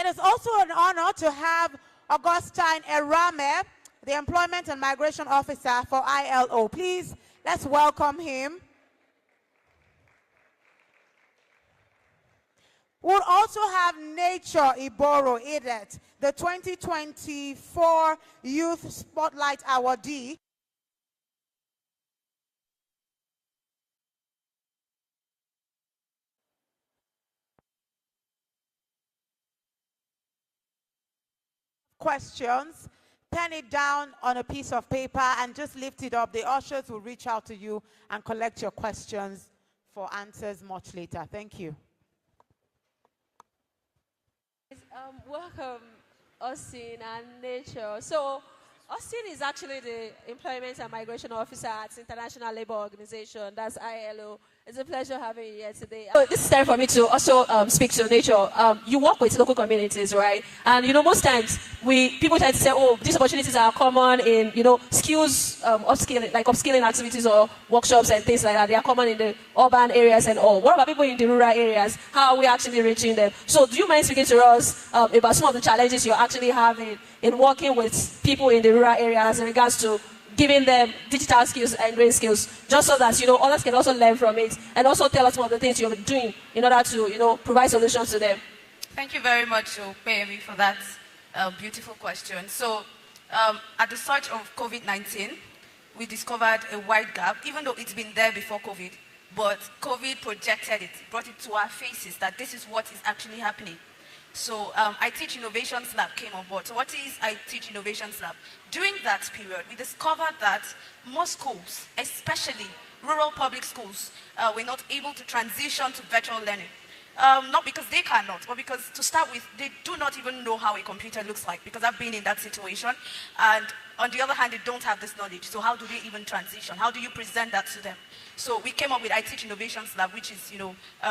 It is also an honor to have Augustine Erame, the Employment and Migration Officer for ILO. Please, let's welcome him. We'll also have Nature-Iboro Edet, the 2024 Youth Spotlight Awardee. Questions, pen it down on a piece of paper and just lift it up. The ushers will reach out to you and collect your questions for answers much later. Thank you. Welcome, Austin and Nature. So, Austin is actually the Employment and Migration Officer at International Labour Organization, that's ILO. It's a pleasure having you here today. So this is time for me to also speak to Nature. You work with local communities, right? And most times people tend to say, oh, these opportunities are common in skills, upskilling activities or workshops and things like that. They are common in the urban areas and all. What about people in the rural areas? How are we actually reaching them? So do you mind speaking to us about some of the challenges you're actually having in working with people in the rural areas in regards to giving them digital skills and green skills, just so that others can also learn from it, and also tell us some of the things you're doing in order to provide solutions to them. Thank you very much, Opeyemi, for that beautiful question. So, at the start of COVID-19, we discovered a wide gap, even though it's been there before COVID, but COVID projected it, brought it to our faces that this is what is actually happening. So I Teach Innovations Lab came on board. So what is I Teach Innovations Lab? During that period, we discovered that most schools, especially rural public schools, were not able to transition to virtual learning. Not because they cannot, but because to start with, they do not even know how a computer looks like, because I've been in that situation. And on the other hand, they don't have this knowledge. So how do they even transition? How do you present that to them? So we came up with I Teach Innovations Lab, which is,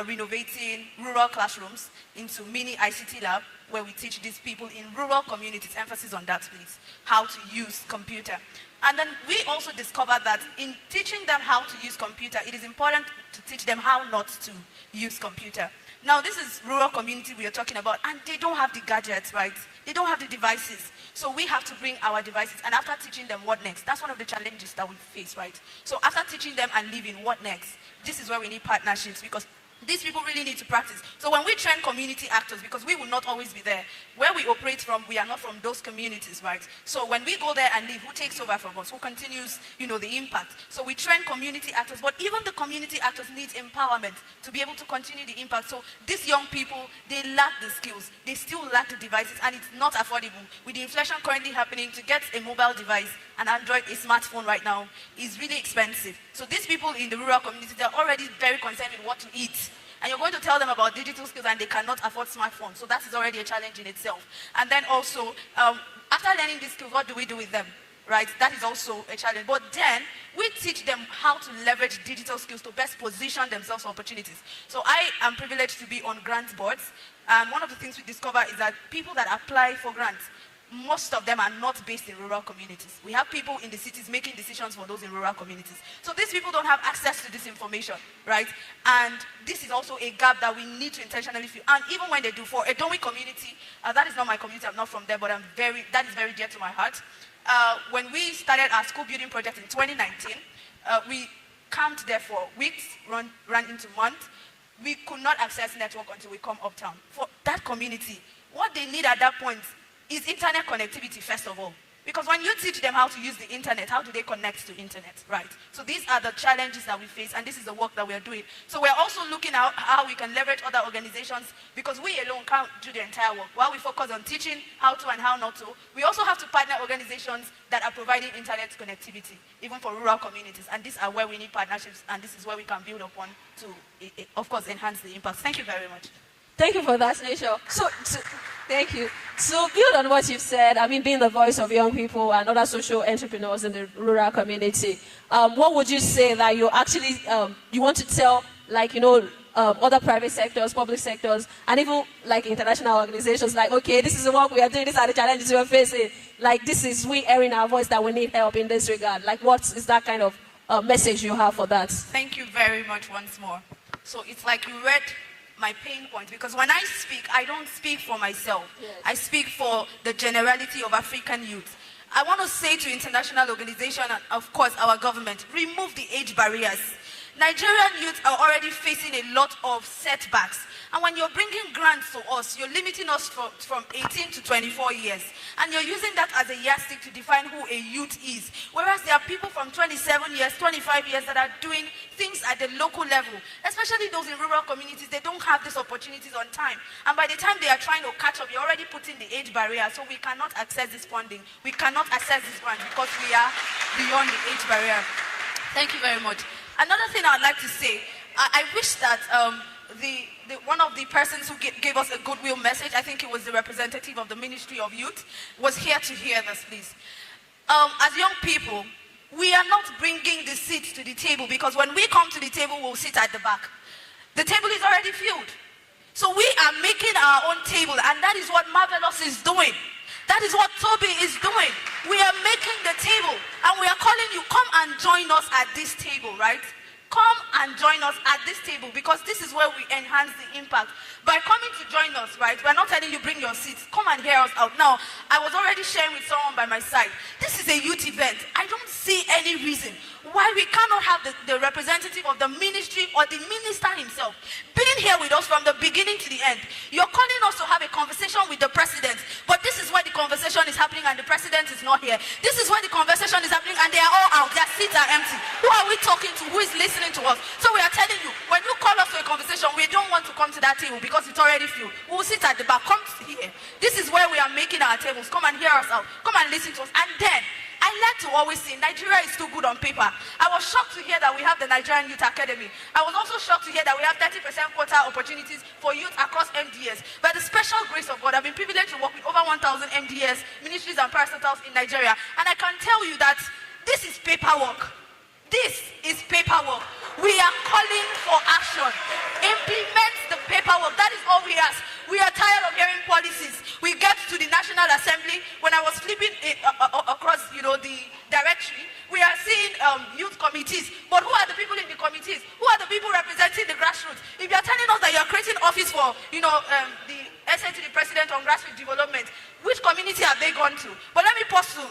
renovating rural classrooms into mini ICT lab, where we teach these people in rural communities, emphasis on that please, how to use computer. And then we also discovered that in teaching them how to use computer, it is important to teach them how not to use computer. Now this is rural community we are talking about, and they don't have the gadgets, right? They don't have the devices. So we have to bring our devices, and after teaching them, what next? That's one of the challenges that we face, right? So after teaching them and leaving, what next? This is where we need partnerships, because these people really need to practice. So when we train community actors, because we will not always be there, where we operate from, we are not from those communities, right? So when we go there and leave, who takes over from us? Who continues, the impact? So we train community actors, but even the community actors need empowerment to be able to continue the impact. So these young people, they lack the skills. They still lack the devices, and it's not affordable. With the inflation currently happening, to get a mobile device, an Android, a smartphone right now, is really expensive. So these people in the rural community, they're already very concerned with what to eat. And you're going to tell them about digital skills and they cannot afford smartphones. So that is already a challenge in itself. And then also, after learning these skills, what do we do with them? Right? That is also a challenge. But then, we teach them how to leverage digital skills to best position themselves for opportunities. So I am privileged to be on grant boards. And one of the things we discover is that people that apply for grants, most of them are not based in rural communities. We have people in the cities making decisions for those in rural communities. So these people don't have access to this information, right? And this is also a gap that we need to intentionally fill. And even when they do, for a Domi community, that is not my community, I'm not from there, but that is very dear to my heart. When we started our school building project in 2019, we camped there for weeks, ran into months. We could not access network until we come uptown. For that community, what they need at that point is internet connectivity, first of all. Because when you teach them how to use the internet, how do they connect to internet, right? So these are the challenges that we face, and this is the work that we are doing. So we're also looking at how we can leverage other organizations, because we alone can't do the entire work. While we focus on teaching how to and how not to, we also have to partner organizations that are providing internet connectivity, even for rural communities. And these are where we need partnerships, and this is where we can build upon to, of course, enhance the impact. Thank you very much. Thank you for that, Nature. Thank you. So build on what you've said, being the voice of young people and other social entrepreneurs in the rural community, what would you say that you actually, you want to tell, other private sectors, public sectors, and even international organizations, okay, this is the work we are doing, these are the challenges we are facing, this is we airing our voice that we need help in this regard. What is that kind of message you have for that? Thank you very much once more. So it's like you read my pain point, because when I speak, I don't speak for myself. Yes. I speak for the generality of African youth. I want to say to international organizations and, of course, our government, remove the age barriers. Nigerian youth are already facing a lot of setbacks. And when you're bringing grants to us, you're limiting us from 18 to 24 years. And you're using that as a yardstick to define who a youth is. Whereas there are people from 27 years, 25 years that are doing things at the local level. Especially those in rural communities, they don't have these opportunities on time. And by the time they are trying to catch up, you're already putting the age barrier. So we cannot access this funding. We cannot access this grant because we are beyond the age barrier. Thank you very much. Another thing I'd like to say, I wish that one of the persons who gave us a goodwill message, I think it was the representative of the Ministry of Youth, was here to hear this, please. As young people, we are not bringing the seats to the table, because when we come to the table, we'll sit at the back. The table is already filled. So we are making our own table, and that is what Marvelous is doing. That is what Toby is doing. We are making the table, and we are calling you, come and join us at this table, right? Come and join us at this table, because this is where we enhance the impact. By coming to join us, right, we're not telling you bring your seats. Come and hear us out. Now, I was already sharing with someone by my side. This is a youth event. I don't see any reason why we cannot have the representative of the ministry or the minister himself being here with us from the beginning to the end. You're calling us to have a conversation with the president, but this is where the conversation is happening and the president is not here. This is where the conversation is happening and they are all out. Their seats are empty. Who are we talking to? Who is listening to us? So we are telling you, when you call us to a conversation, we don't want to come to that table because it's already filled. We'll sit at the back. Come here. This is where we are making our tables. Come and hear us out. Come and listen to us. And then, I like to always say, Nigeria is too good on paper. I was shocked to hear that we have the Nigerian Youth Academy. I was also shocked to hear that we have 30% quota opportunities for youth across MDS. By the special grace of God, I've been privileged to work with over 1,000 MDS, ministries and parastatals in Nigeria. And I can tell you that this is paperwork. This is paperwork. We are calling for action. Implement the paperwork. That is all we ask. We are tired of hearing policies. We get to the National Assembly. When I was flipping across, the directory, we are seeing youth committees. But who are the people in the committees? Who are the people representing the grassroots? If you are telling us that you are creating office for, the essay to the president on grassroots development, which community have they gone to? But let me pause to,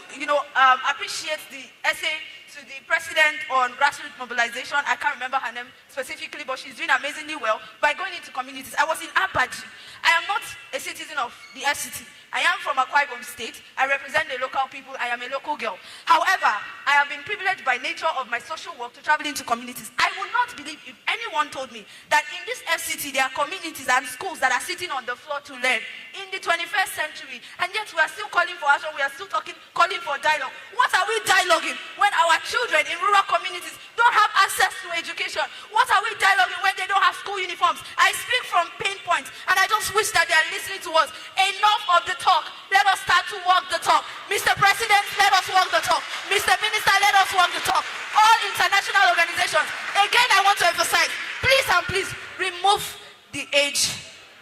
appreciate the essay to the president on grassroots mobilization. I can't remember her name specifically, but she's doing amazingly well by going into communities. I was in Abaji. I am not a citizen of the FCT. I am from Akwa Ibom State. I represent the local people. I am a local girl. However, I have been privileged by nature of my social work to travel into communities. I would not believe if anyone told me that in this FCT there are communities and schools that are sitting on the floor to learn in the 21st century, and yet we are still calling for action. We are still calling for dialogue. What are we dialoguing when our children in rural communities don't have access to education? What are we dialoguing when they don't have school uniforms? I speak from pain points, and I just wish that they are listening to us. Enough of the talk. Let us start to walk the talk. Mr. President, let us walk the talk. Mr. Minister, let us walk the talk. All international organizations. Again, I want to emphasize, please and please remove the age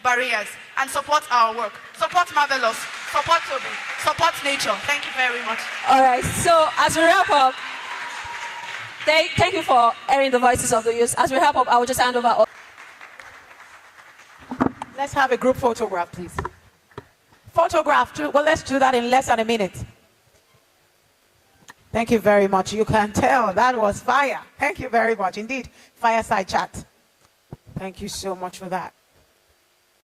barriers and support our work. Support Marvelous. Support Toby. Support nature. Thank you very much. All right. So as we wrap up, thank you for airing the voices of the youth. As we wrap up, I will just hand over. Let's have a group photograph, please. Photograph. Well, let's do that in less than a minute. Thank you very much. You can tell that was fire. Thank you very much. Indeed, fireside chat. Thank you so much for that.